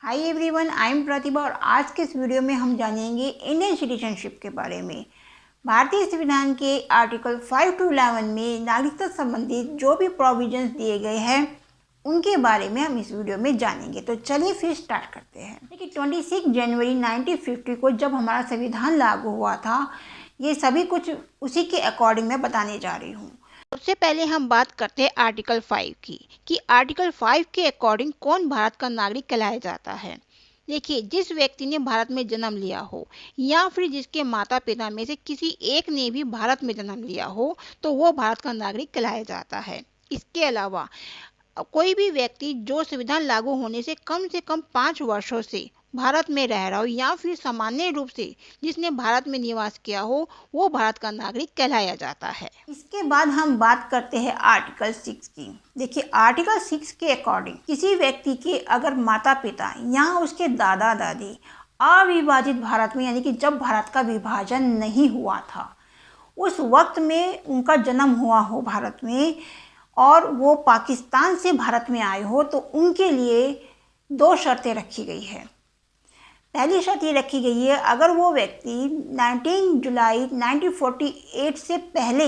Hi everyone, I am प्रतिभा और आज के इस वीडियो में हम जानेंगे इंडियन सिटीजनशिप के बारे में। भारतीय संविधान के आर्टिकल 5 to 11 में नागरिकता संबंधित जो भी प्रोविजंस दिए गए हैं उनके बारे में हम इस वीडियो में जानेंगे। तो चलिए फिर स्टार्ट करते हैं। देखिए 26 जनवरी 1950 को जब हमारा संविधान लागू हुआ था, ये सभी कुछ उसी के अकॉर्डिंग मैं बताने जा रही हूँ। सबसे पहले हम बात करते हैं आर्टिकल 5 की कि आर्टिकल 5 के अकॉर्डिंग कौन भारत का नागरिक कहलाया जाता है। देखिए, जिस व्यक्ति ने भारत में जन्म लिया हो या फिर जिसके माता पिता में से किसी एक ने भी भारत में जन्म लिया हो तो वो भारत का नागरिक कहलाया जाता है। इसके अलावा कोई भी व्यक्ति जो संविधान लागू होने से कम 5 वर्षों से भारत में रह रहा हो या फिर सामान्य रूप से जिसने भारत में निवास किया हो वो भारत का नागरिक कहलाया जाता है। इसके बाद हम बात करते हैं आर्टिकल 6 की। देखिए, आर्टिकल 6 के अकॉर्डिंग किसी व्यक्ति के अगर माता पिता या उसके दादा दादी अविभाजित भारत में, यानी कि जब भारत का विभाजन नहीं हुआ था उस वक्त में उनका जन्म हुआ हो भारत में और वो पाकिस्तान से भारत में आए हो तो उनके लिए 2 शर्तें रखी गई है। पहली शर्त ये रखी गई है, अगर वो व्यक्ति 19 जुलाई 1948 से पहले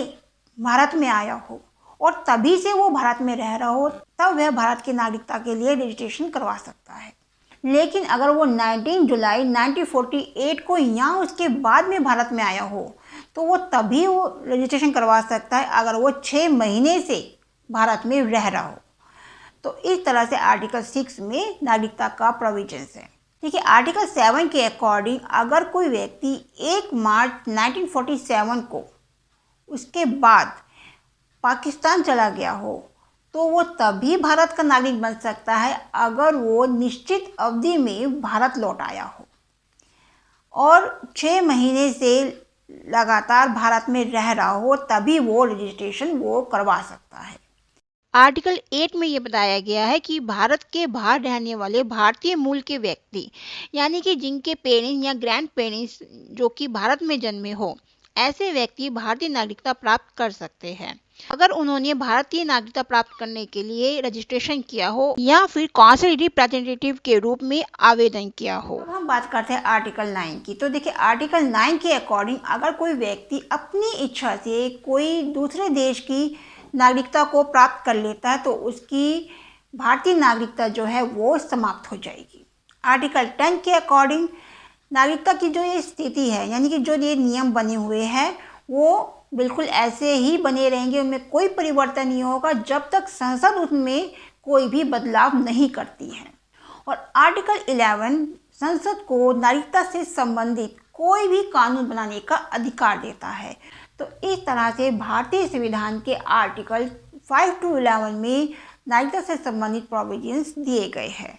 भारत में आया हो और तभी से वो भारत में रह रहा हो तब वह भारत की नागरिकता के लिए रजिस्ट्रेशन करवा सकता है। लेकिन अगर वो 19 जुलाई 1948 को या उसके बाद में भारत में आया हो तो वो तभी वो रजिस्ट्रेशन करवा सकता है अगर वो 6 महीने से भारत में रह रहा हो। तो इस तरह से आर्टिकल 6 में नागरिकता का प्रोविजंस है। देखिए, आर्टिकल 7 के अकॉर्डिंग अगर कोई व्यक्ति 1 मार्च 1947 को उसके बाद पाकिस्तान चला गया हो तो वो तभी भारत का नागरिक बन सकता है अगर वो निश्चित अवधि में भारत लौट आया हो और 6 महीने से लगातार भारत में रह रहा हो तभी वो रजिस्ट्रेशन वो करवा सकता है। आर्टिकल 8 में ये बताया गया है कि भारत के बाहर रहने वाले भारतीय मूल के व्यक्ति, यानी कि जिनके पेरेंट्स या ग्रैंड पेरेंट्स जो कि भारत में जन्मे हो, ऐसे व्यक्ति भारतीय नागरिकता प्राप्त कर सकते हैं अगर उन्होंने भारतीय नागरिकता प्राप्त करने के लिए रजिस्ट्रेशन किया हो या फिर काउंसिल रिप्रेजेंटेटिव के रूप में आवेदन किया हो। अब हम बात करते हैं आर्टिकल 9 की। तो देखिए, आर्टिकल 9 के अकॉर्डिंग अगर कोई व्यक्ति अपनी इच्छा से कोई दूसरे देश की नागरिकता को प्राप्त कर लेता है तो उसकी भारतीय नागरिकता जो है वो समाप्त हो जाएगी। आर्टिकल 10 के अकॉर्डिंग नागरिकता की जो ये स्थिति है, यानी कि जो ये नियम बने हुए हैं वो बिल्कुल ऐसे ही बने रहेंगे, उनमें कोई परिवर्तन नहीं होगा जब तक संसद उनमें कोई भी बदलाव नहीं करती है। और आर्टिकल 11 संसद को नागरिकता से संबंधित कोई भी कानून बनाने का अधिकार देता है। तो इस तरह से भारतीय संविधान के आर्टिकल 5 to 11 में नागरिकता से संबंधित प्रोविजंस दिए गए हैं।